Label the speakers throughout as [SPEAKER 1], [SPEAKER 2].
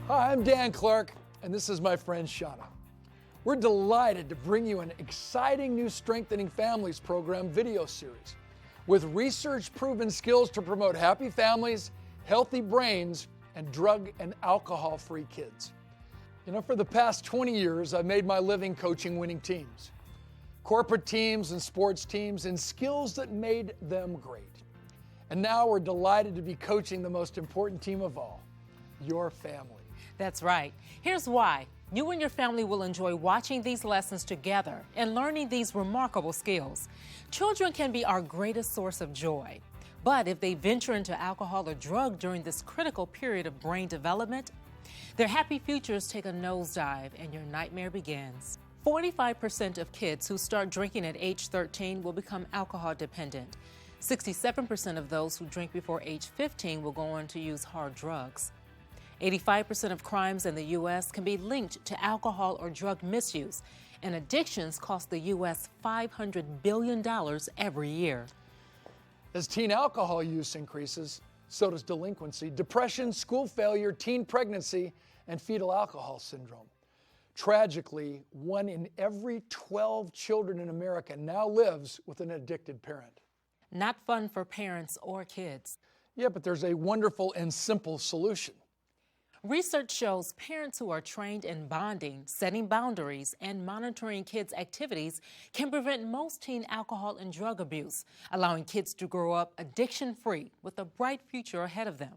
[SPEAKER 1] Hi, I'm Dan Clark, and this is my friend Shauna. We're delighted to bring you an exciting new Strengthening Families program video series with research-proven skills to promote happy families, healthy brains, and drug and alcohol-free kids. You know, for the past 20 years, I've made my living coaching winning teams, corporate teams and sports teams, and skills that made them great. And now we're delighted to be coaching the most important team of all, your family.
[SPEAKER 2] That's right. Here's why. You and your family will enjoy watching these lessons together and learning these remarkable skills. Children can be our greatest source of joy. But if they venture into alcohol or drug during this critical period of brain development, their happy futures take a nosedive and your nightmare begins. 45% of kids who start drinking at age 13 will become alcohol dependent. 67% of those who drink before age 15 will go on to use hard drugs. 85% of crimes in the U.S. can be linked to alcohol or drug misuse, and addictions cost the U.S. $500 billion every year.
[SPEAKER 1] As teen alcohol use increases, so does delinquency, depression, school failure, teen pregnancy, and fetal alcohol syndrome. Tragically, 1 in every 12 children in America now lives with an addicted parent.
[SPEAKER 2] Not fun for parents or kids.
[SPEAKER 1] Yeah, but there's a wonderful and simple solution.
[SPEAKER 2] Research shows parents who are trained in bonding, setting boundaries, and monitoring kids' activities can prevent most teen alcohol and drug abuse, allowing kids to grow up addiction-free with a bright future ahead of them.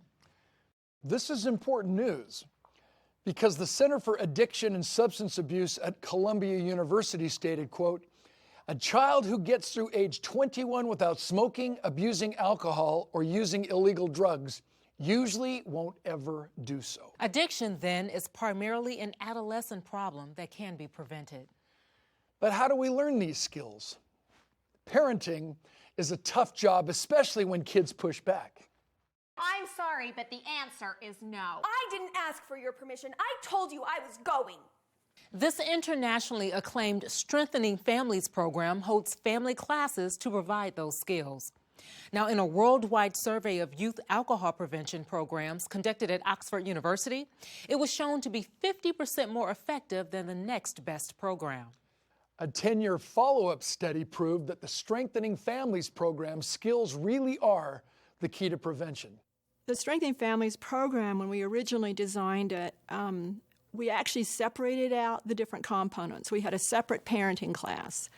[SPEAKER 1] This is important news because the Center for Addiction and Substance Abuse at Columbia University stated, quote, "A child who gets through age 21 without smoking, abusing alcohol, or using illegal drugs usually won't ever do so."
[SPEAKER 2] Addiction, then, is primarily an adolescent problem that can be prevented.
[SPEAKER 1] But how do we learn these skills? Parenting is a tough job, especially when kids push back.
[SPEAKER 3] I'm sorry, but the answer is no.
[SPEAKER 4] I didn't ask for your permission. I told you I was going.
[SPEAKER 2] This internationally acclaimed Strengthening Families program holds family classes to provide those skills. Now, in a worldwide survey of youth alcohol prevention programs conducted at Oxford University, it was shown to be 50% more effective than the next best program.
[SPEAKER 1] A 10-year follow-up study proved that the Strengthening Families program skills really are the key to prevention.
[SPEAKER 5] The Strengthening Families program, when we originally designed it, we actually separated out the different components. We had a separate parenting class.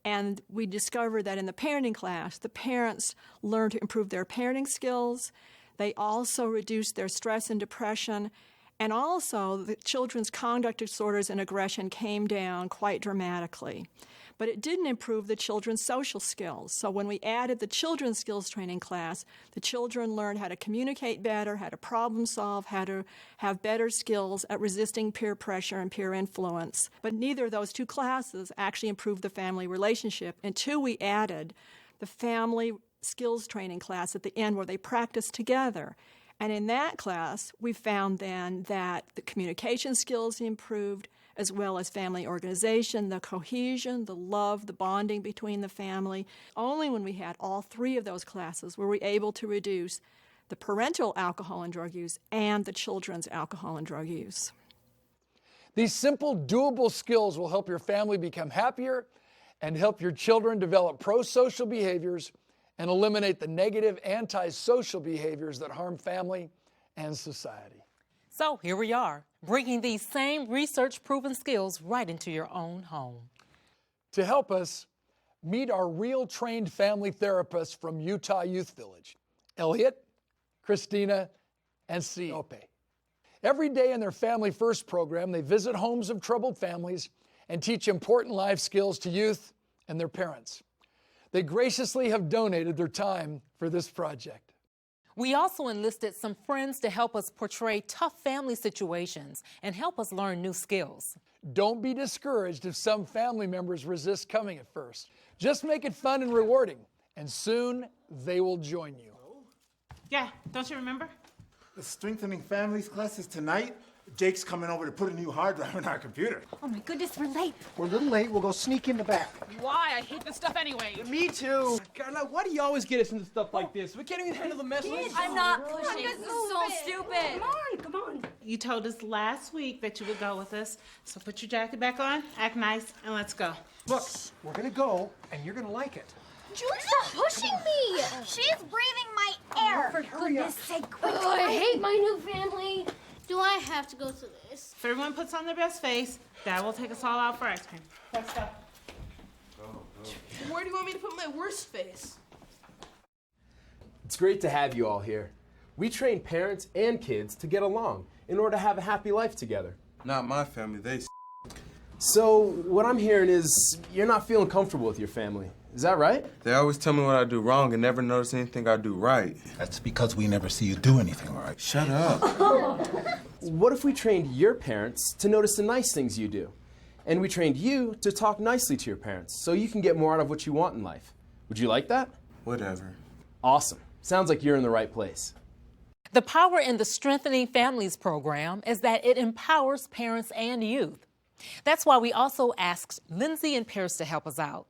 [SPEAKER 5] And we discovered that in the parenting class, the parents learned to improve their parenting skills. They also reduced their stress and depression. And also, the children's conduct disorders and aggression came down quite dramatically. But it didn't improve the children's social skills. So when we added the children's skills training class, the children learned how to communicate better, how to problem solve, how to have better skills at resisting peer pressure and peer influence. But neither of those two classes actually improved the family relationship until we added the family skills training class at the end where they practiced together. And in that class, we found then that the communication skills improved, as well as family organization, the cohesion, the love, the bonding between the family. Only when we had all three of those classes were we able to reduce the parental alcohol and drug use and the children's alcohol and drug use.
[SPEAKER 1] These simple, doable skills will help your family become happier and help your children develop pro-social behaviors and eliminate the negative anti-social behaviors that harm family and society.
[SPEAKER 2] So here we are, bringing these same research-proven skills right into your own home.
[SPEAKER 1] To help us, meet our real trained family therapists from Utah Youth Village, Elliot, Christina, and Sfp. Every day in their Family First program, they visit homes of troubled families and teach important life skills to youth and their parents. They graciously have donated their time for this project.
[SPEAKER 2] We also enlisted some friends to help us portray tough family situations and help us learn new skills.
[SPEAKER 1] Don't be discouraged if some family members resist coming at first. Just make it fun and rewarding, and soon they will join you.
[SPEAKER 6] Yeah, don't you remember?
[SPEAKER 7] The Strengthening Families class is tonight.
[SPEAKER 6] Jake's coming over to put a new hard drive in our computer.
[SPEAKER 3] Oh my goodness, we're late.
[SPEAKER 7] We're a little late. We'll go sneak in the back.
[SPEAKER 8] Why? I hate this stuff anyway.
[SPEAKER 7] Me too.
[SPEAKER 9] Carla, why do you always get us into stuff like this? We can't even handle the mess.
[SPEAKER 4] I'm not pushing. This is so stupid.
[SPEAKER 8] Come on. You told us last week that you would go with us, so put your jacket back on, act nice, and let's go.
[SPEAKER 7] Look, we're gonna go, and you're gonna like it.
[SPEAKER 3] Jude, stop pushing me. She's breathing my air.
[SPEAKER 4] For goodness sake, quick.
[SPEAKER 10] Oh, I hate my new family. Do I have to go to this?
[SPEAKER 8] If everyone puts on their best face, Dad will take us all out for ice cream. Let's go.
[SPEAKER 11] Where do you want me to put my worst face?
[SPEAKER 9] It's great to have you all here. We train parents and kids to get along in order to have a happy life together.
[SPEAKER 12] Not my family, they
[SPEAKER 9] So what I'm hearing is you're not feeling comfortable with your family. Is that right?
[SPEAKER 12] They always tell me what I do wrong and never notice anything I do right.
[SPEAKER 6] That's because we never see you do anything right.
[SPEAKER 12] Shut up.
[SPEAKER 9] What if we trained your parents to notice the nice things you do? And we trained you to talk nicely to your parents so you can get more out of what you want in life. Would you like that?
[SPEAKER 12] Whatever.
[SPEAKER 9] Awesome. Sounds like you're in the right place.
[SPEAKER 2] The power in the Strengthening Families program is that it empowers parents and youth. That's why we also asked Lindsay and Paris to help us out.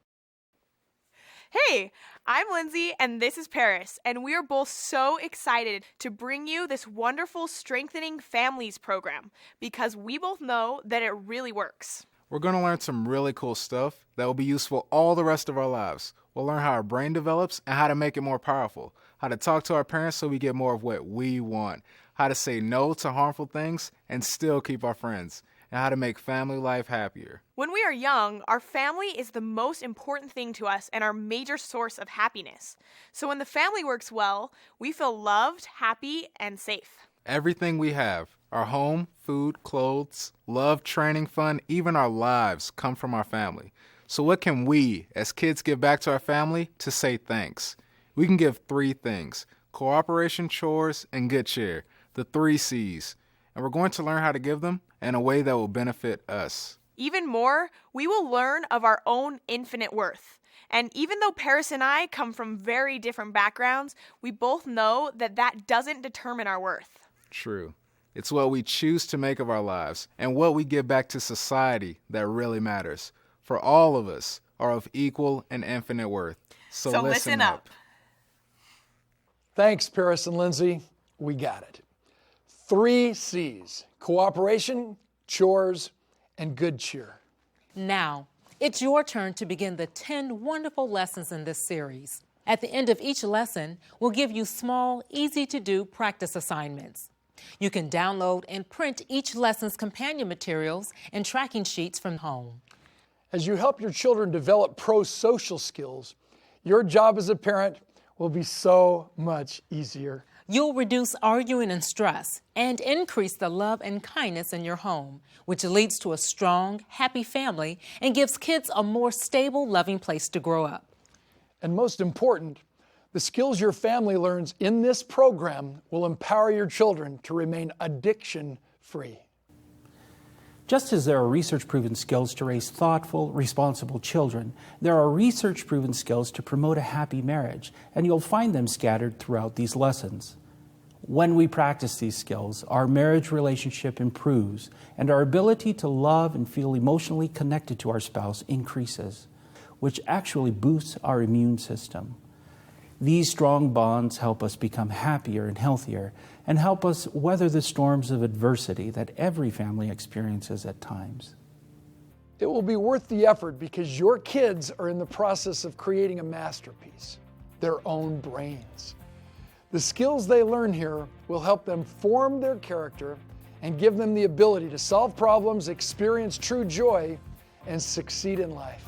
[SPEAKER 4] Hey, I'm Lindsay and this is Paris, and we are both so excited to bring you this wonderful Strengthening Families program because we both know that it really works.
[SPEAKER 13] We're going to learn some really cool stuff that will be useful all the rest of our lives. We'll learn how our brain develops and how to make it more powerful, how to talk to our parents so we get more of what we want, how to say no to harmful things and still keep our friends, and how to make family life happier.
[SPEAKER 4] When we are young, our family is the most important thing to us and our major source of happiness. So when the family works well, we feel loved, happy, and safe.
[SPEAKER 13] Everything we have, our home, food, clothes, love, training, fun, even our lives come from our family. So what can we, as kids, give back to our family to say thanks? We can give 3 things: cooperation, chores, and good cheer, the 3 C's. And we're going to learn how to give them in a way that will benefit us.
[SPEAKER 4] Even more, we will learn of our own infinite worth. And even though Paris and I come from very different backgrounds, we both know that that doesn't determine our worth.
[SPEAKER 13] True. It's what we choose to make of our lives and what we give back to society that really matters. For all of us are of equal and infinite worth. So listen up.
[SPEAKER 1] Thanks, Paris and Lindsay. We got it. 3 C's: cooperation, chores, and good cheer.
[SPEAKER 2] Now, it's your turn to begin the 10 wonderful lessons in this series. At the end of each lesson, we'll give you small, easy-to-do practice assignments. You can download and print each lesson's companion materials and tracking sheets from home.
[SPEAKER 1] As you help your children develop pro-social skills, your job as a parent will be so much easier.
[SPEAKER 2] You'll reduce arguing and stress and increase the love and kindness in your home, which leads to a strong, happy family and gives kids a more stable, loving place to grow up.
[SPEAKER 1] And most important, the skills your family learns in this program will empower your children to remain addiction-free.
[SPEAKER 14] Just as there are research-proven skills to raise thoughtful, responsible children, there are research-proven skills to promote a happy marriage, and you'll find them scattered throughout these lessons. When we practice these skills, our marriage relationship improves, and our ability to love and feel emotionally connected to our spouse increases, which actually boosts our immune system. These strong bonds help us become happier and healthier and help us weather the storms of adversity that every family experiences at times.
[SPEAKER 1] It will be worth the effort because your kids are in the process of creating a masterpiece, their own brains. The skills they learn here will help them form their character and give them the ability to solve problems, experience true joy, and succeed in life.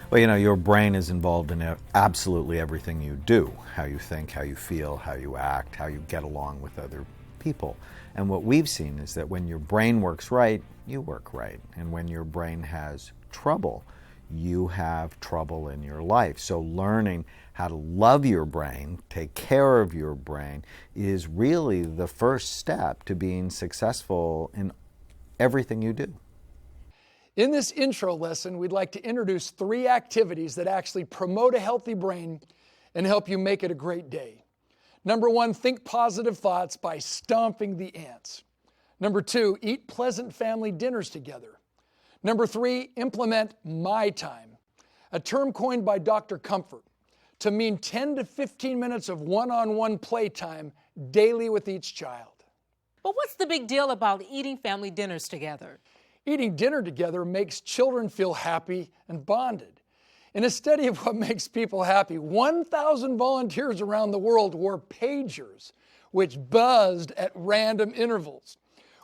[SPEAKER 15] Well, you know, your brain is involved in absolutely everything you do, how you think, how you feel, how you act, how you get along with other people. And what we've seen is that when your brain works right, you work right. And when your brain has trouble, you have trouble in your life. So learning how to love your brain, take care of your brain, is really the first step to being successful in everything you do.
[SPEAKER 1] In this intro lesson, we'd like to introduce 3 activities that actually promote a healthy brain and help you make it a great day. Number 1, think positive thoughts by stomping the ants. Number 2, eat pleasant family dinners together. Number 3, implement my time, a term coined by Dr. Comfort to mean 10 to 15 minutes of one-on-one playtime daily with each child.
[SPEAKER 2] But what's the big deal about eating family dinners together?
[SPEAKER 1] Eating dinner together makes children feel happy and bonded. In a study of what makes people happy, 1,000 volunteers around the world wore pagers, which buzzed at random intervals.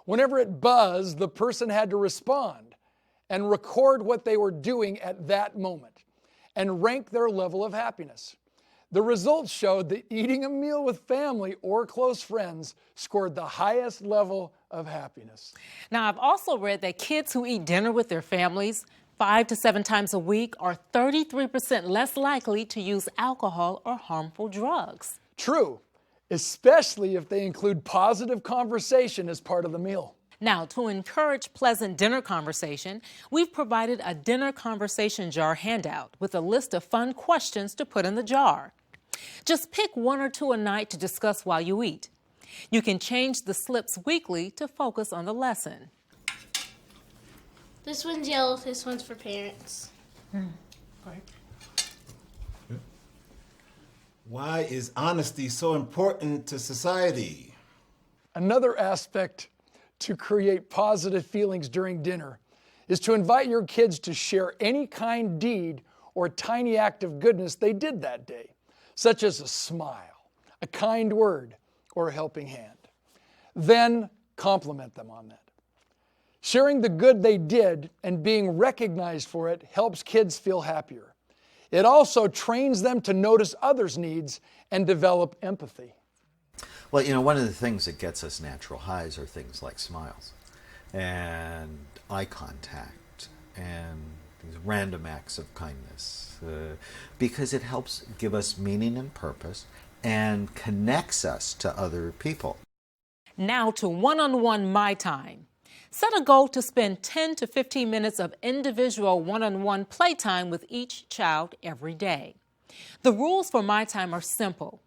[SPEAKER 1] Whenever it buzzed, the person had to respond and record what they were doing at that moment and rank their level of happiness. The results showed that eating a meal with family or close friends scored the highest level of happiness.
[SPEAKER 2] Now, I've also read that kids who eat dinner with their families 5 to 7 times a week are 33% less likely to use alcohol or harmful drugs.
[SPEAKER 1] True, especially if they include positive conversation as part of the meal.
[SPEAKER 2] Now, to encourage pleasant dinner conversation, we've provided a dinner conversation jar handout with a list of fun questions to put in the jar. Just pick 1 or 2 a night to discuss while you eat. You can change the slips weekly to focus on the lesson.
[SPEAKER 10] This one's yellow, this one's for parents.
[SPEAKER 6] Why is honesty so important to society?
[SPEAKER 1] Another aspect to create positive feelings during dinner is to invite your kids to share any kind deed or tiny act of goodness they did that day, such as a smile, a kind word, or a helping hand. Then compliment them on that. Sharing the good they did and being recognized for it helps kids feel happier. It also trains them to notice others' needs and develop empathy.
[SPEAKER 15] Well, you know, one of the things that gets us natural highs are things like smiles and eye contact and these random acts of kindness, because it helps give us meaning and purpose and connects us to other people.
[SPEAKER 2] Now to one-on-one my time. Set a goal to spend 10 to 15 minutes of individual one-on-one playtime with each child every day. The rules for my time are simple.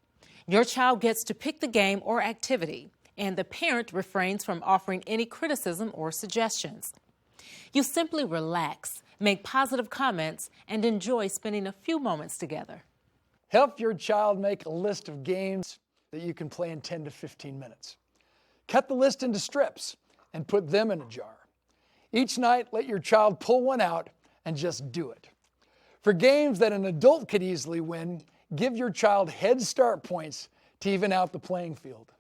[SPEAKER 2] Your child gets to pick the game or activity, and the parent refrains from offering any criticism or suggestions. You simply relax, make positive comments, and enjoy spending a few moments together.
[SPEAKER 1] Help your child make a list of games that you can play in 10 to 15 minutes. Cut the list into strips and put them in a jar. Each night, let your child pull one out and just do it. For games that an adult could easily win, give your child head start points to even out the playing field.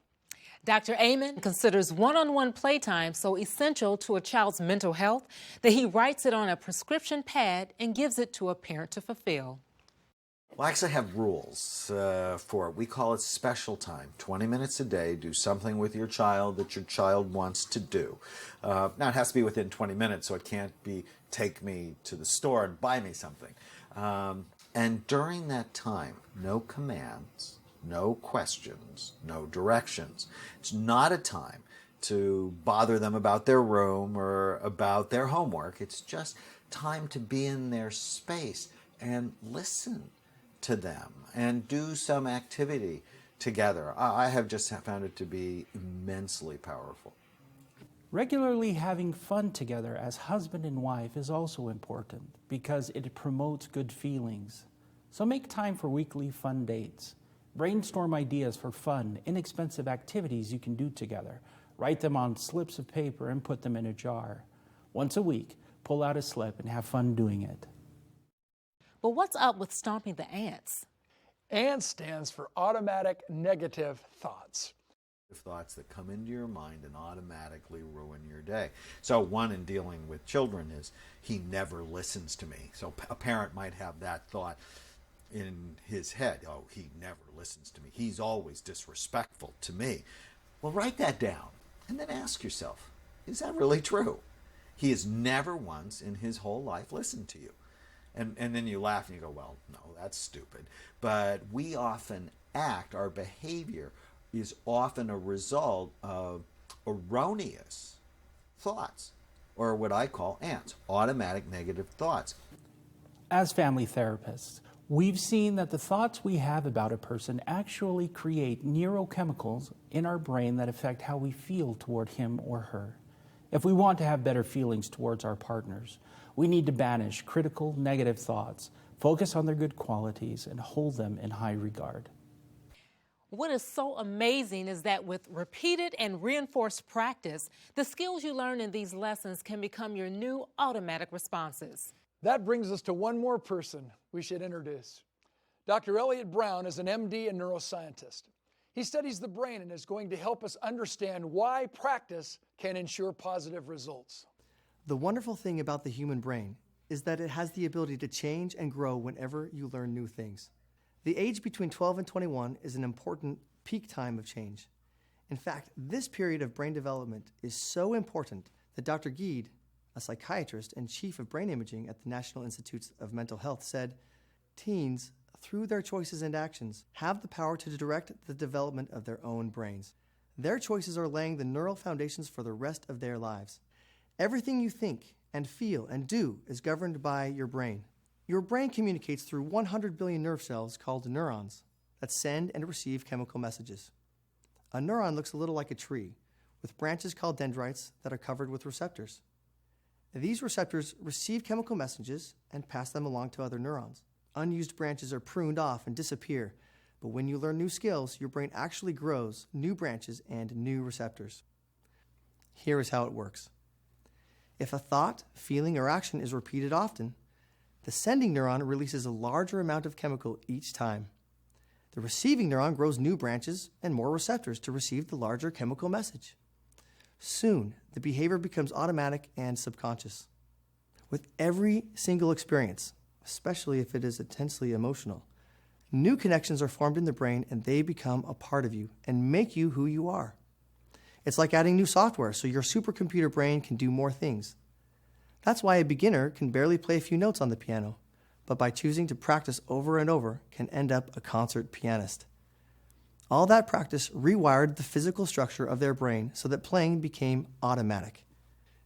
[SPEAKER 2] Dr. Amen considers one-on-one playtime so essential to a child's mental health that he writes it on a prescription pad and gives it to a parent to fulfill.
[SPEAKER 15] Well, I actually have rules for it. We call it special time. 20 minutes a day, do something with your child that your child wants to do. Now, it has to be within 20 minutes, so it can't be take me to the store and buy me something. And during that time, no commands, no questions, no directions. It's not a time to bother them about their room or about their homework. It's just time to be in their space and listen to them and do some activity together. I have just found it to be immensely powerful.
[SPEAKER 14] Regularly having fun together as husband and wife is also important because it promotes good feelings. So make time for weekly fun dates. Brainstorm ideas for fun, inexpensive activities you can do together. Write them on slips of paper and put them in a jar. Once a week, pull out a slip and have fun doing it.
[SPEAKER 2] But what's up with stomping the ants?
[SPEAKER 1] ANTS stands for automatic negative thoughts.
[SPEAKER 15] Thoughts that come into your mind and automatically ruin your day. So one in dealing with children is, he never listens to me. So a parent might have that thought in his head. Oh, he never listens to me. He's always disrespectful to me. Well, write that down and then ask yourself, is that really true? He has never once in his whole life listened to you. And then you laugh and you go, well, no, that's stupid. But we often act, our behavior is often a result of erroneous thoughts, or what I call ANTs, automatic negative thoughts.
[SPEAKER 14] As family therapists, We've seen that the thoughts we have about a person actually create neurochemicals in our brain that affect how we feel toward him or her. If we want to have better feelings towards our partners, we need to banish critical, negative thoughts, focus on their good qualities, and hold them in high regard.
[SPEAKER 2] What is so amazing is that with repeated and reinforced practice, the skills you learn in these lessons can become your new automatic responses.
[SPEAKER 1] That brings us to one more person we should introduce. Dr. Elliott Brown is an MD and neuroscientist. He studies the brain and is going to help us understand why practice can ensure positive results.
[SPEAKER 16] The wonderful thing about the human brain is that it has the ability to change and grow whenever you learn new things. The age between 12 and 21 is an important peak time of change. In fact, this period of brain development is so important that Dr. Geed, a psychiatrist and chief of brain imaging at the National Institutes of Mental Health, said, "Teens, through their choices and actions, have the power to direct the development of their own brains. Their choices are laying the neural foundations for the rest of their lives. Everything you think and feel and do is governed by your brain. Your brain communicates through 100 billion nerve cells called neurons that send and receive chemical messages. A neuron looks a little like a tree, with branches called dendrites that are covered with receptors. These receptors receive chemical messages and pass them along to other neurons. Unused branches are pruned off and disappear, but when you learn new skills, your brain actually grows new branches and new receptors. Here is how it works. If a thought, feeling, or action is repeated often, the sending neuron releases a larger amount of chemical each time. The receiving neuron grows new branches and more receptors to receive the larger chemical message. Soon, the behavior becomes automatic and subconscious. With every single experience, especially if it is intensely emotional, new connections are formed in the brain and they become a part of you and make you who you are. It's like adding new software so your supercomputer brain can do more things. That's why a beginner can barely play a few notes on the piano, but by choosing to practice over and over can end up a concert pianist. All that practice rewired the physical structure of their brain so that playing became automatic.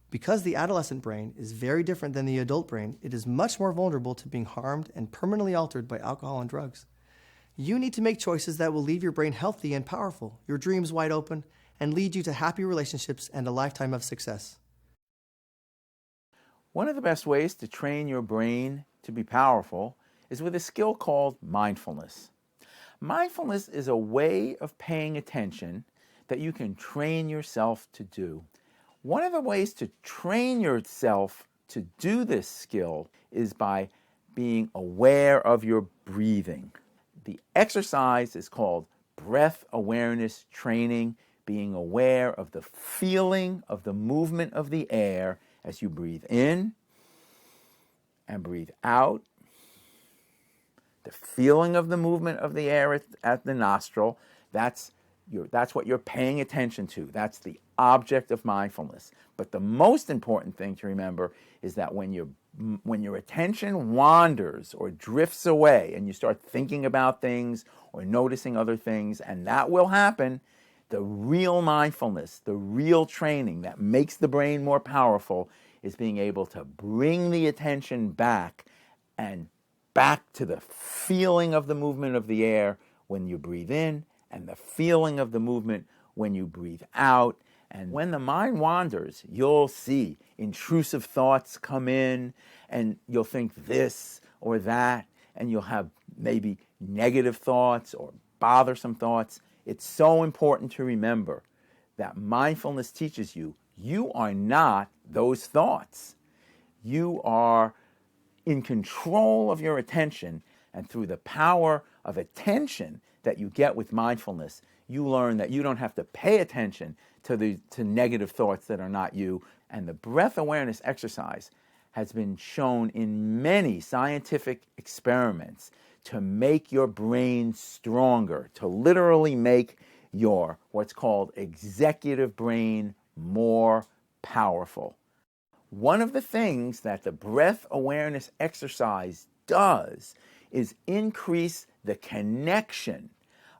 [SPEAKER 16] Because the adolescent brain is very different than the adult brain, it is much more vulnerable to being harmed and permanently altered by alcohol and drugs. You need to make choices that will leave your brain healthy and powerful, your dreams wide open, and lead you to happy relationships and a lifetime of success.
[SPEAKER 17] One of the best ways to train your brain to be powerful is with a skill called mindfulness. Mindfulness is a way of paying attention that you can train yourself to do. One of the ways to train yourself to do this skill is by being aware of your breathing. The exercise is called breath awareness training, being aware of the feeling of the movement of the air as you breathe in and breathe out. The feeling of the movement of the air at the nostril, that's what you're paying attention to. That's the object of mindfulness. But the most important thing to remember is that when your attention wanders or drifts away and you start thinking about things or noticing other things, and that will happen, the real mindfulness, the real training that makes the brain more powerful is being able to bring the attention back to the feeling of the movement of the air when you breathe in and the feeling of the movement when you breathe out. And when the mind wanders, you'll see intrusive thoughts come in and you'll think this or that, and you'll have maybe negative thoughts or bothersome thoughts. It's so important to remember that mindfulness teaches you, you are not those thoughts. You are in control of your attention, and through the power of attention that you get with mindfulness, you learn that you don't have to pay attention to negative thoughts that are not you. And the breath awareness exercise has been shown in many scientific experiments to make your brain stronger, to literally make your what's called executive brain more powerful. One of the things that the breath awareness exercise does is increase the connection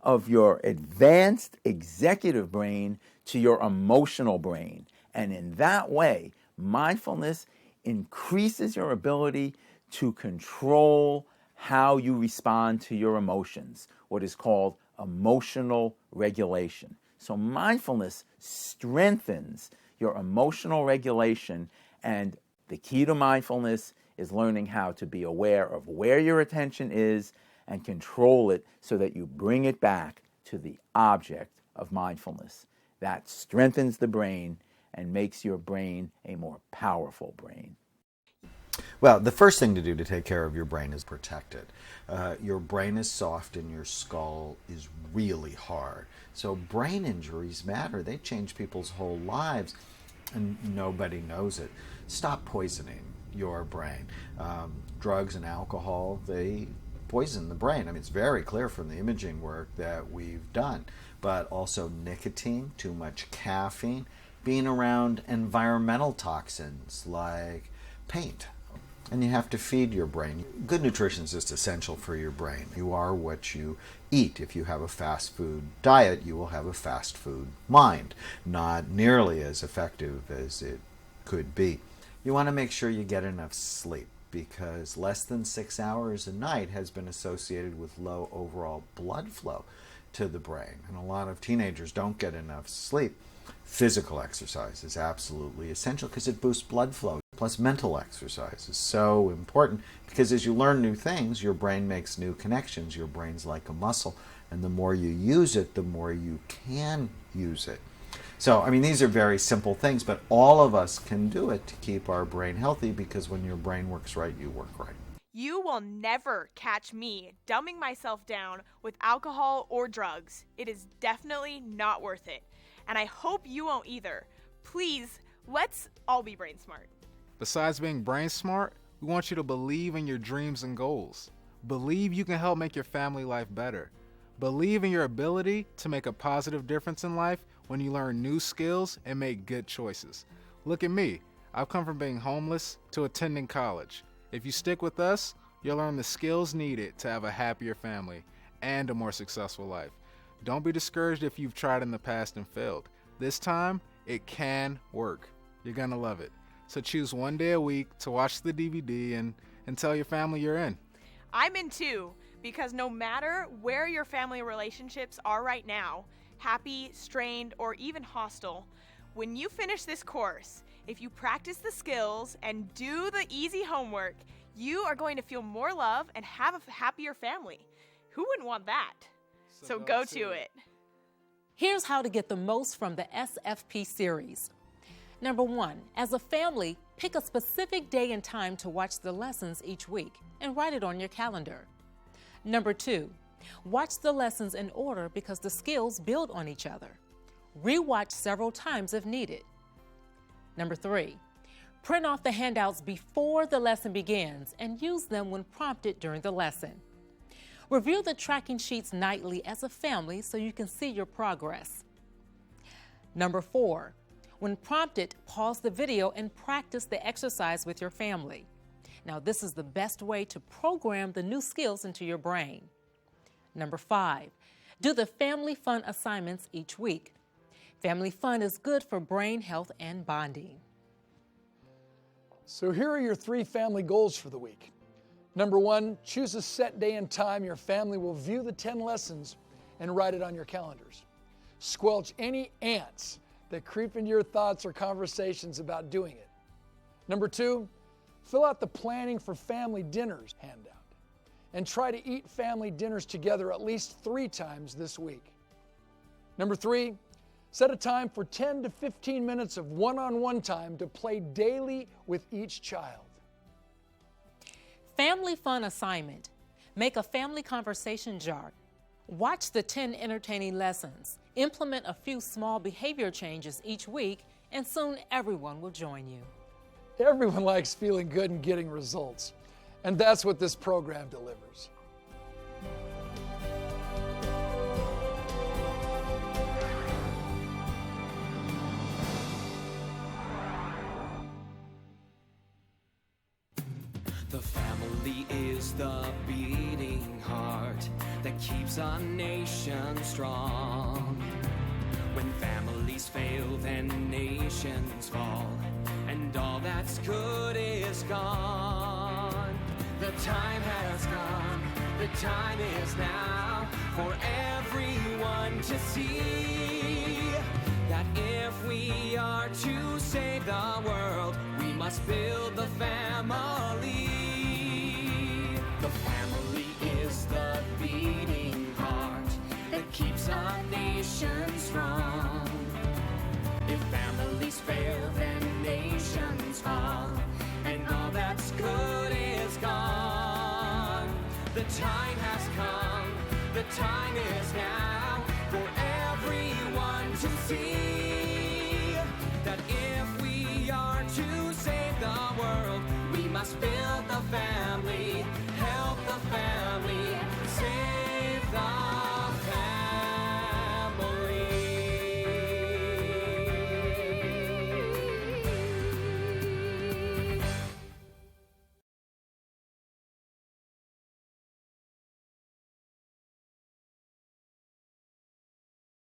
[SPEAKER 17] of your advanced executive brain to your emotional brain. And in that way, mindfulness increases your ability to control how you respond to your emotions, what is called emotional regulation. So mindfulness strengthens your emotional regulation, and the key to mindfulness is learning how to be aware of where your attention is and control it so that you bring it back to the object of mindfulness. That strengthens the brain and makes your brain a more powerful brain.
[SPEAKER 15] Well, the first thing to do to take care of your brain is protect it. Your brain is soft and your skull is really hard. So brain injuries matter. They change people's whole lives, and nobody knows it. Stop poisoning your brain. Drugs and alcohol, they poison the brain. I mean, it's very clear from the imaging work that we've done. But also nicotine, too much caffeine, being around environmental toxins like paint. And you have to feed your brain. Good nutrition is just essential for your brain. You are what you eat. If you have a fast food diet, you will have a fast food mind. Not nearly as effective as it could be. You want to make sure you get enough sleep, because less than 6 hours a night has been associated with low overall blood flow to the brain. And a lot of teenagers don't get enough sleep. Physical exercise is absolutely essential because it boosts blood flow. Plus mental exercise is so important because as you learn new things, your brain makes new connections. Your brain's like a muscle, and the more you use it, the more you can use it. So, I mean, these are very simple things, but all of us can do it to keep our brain healthy, because when your brain works right, you work right.
[SPEAKER 4] You will never catch me dumbing myself down with alcohol or drugs. It is definitely not worth it. And I hope you won't either. Please, let's all be brain smart.
[SPEAKER 13] Besides being brain smart, we want you to believe in your dreams and goals. Believe you can help make your family life better. Believe in your ability to make a positive difference in life when you learn new skills and make good choices. Look at me. I've come from being homeless to attending college. If you stick with us, you'll learn the skills needed to have a happier family and a more successful life. Don't be discouraged if you've tried in the past and failed. This time, it can work. You're gonna love it. So choose one day a week to watch the DVD and tell your family you're in.
[SPEAKER 4] I'm in too, because no matter where your family relationships are right now, happy, strained, or even hostile, when you finish this course, if you practice the skills and do the easy homework, you are going to feel more love and have a happier family. Who wouldn't want that? So go to it.
[SPEAKER 2] Here's how to get the most from the SFP series. Number 1, as a family, pick a specific day and time to watch the lessons each week and write it on your calendar. Number 2, watch the lessons in order because the skills build on each other. Rewatch several times if needed. Number 3, print off the handouts before the lesson begins and use them when prompted during the lesson. Review the tracking sheets nightly as a family so you can see your progress. Number 4, when prompted, pause the video and practice the exercise with your family. Now, this is the best way to program the new skills into your brain. Number 5, do the family fun assignments each week. Family fun is good for brain health and bonding.
[SPEAKER 1] So here are your 3 family goals for the week. Number 1, choose a set day and time your family will view the 10 lessons and write it on your calendars. Squelch any ants that creep into your thoughts or conversations about doing it. Number 2, fill out the planning for family dinners handout and try to eat family dinners together at least 3 times this week. Number 3, set a time for 10 to 15 minutes of one-on-one time to play daily with each child.
[SPEAKER 2] Family fun assignment. Make a family conversation jar. Watch the 10 entertaining lessons. Implement a few small behavior changes each week, and soon everyone will join you.
[SPEAKER 1] Everyone likes feeling good and getting results, and that's what this program delivers.
[SPEAKER 18] The family is the beating heart that keeps our nation strong. When families fail, then nations fall, and all that's good is gone. The time has come The time is now for everyone to see that if we are to save the world, we must build the family. The family is the beating heart that keeps our nation strong. If families fail, then nations fall, and all that's good is gone. The time has come, the time is now for everyone to see that if we are to save the world, we must build the family.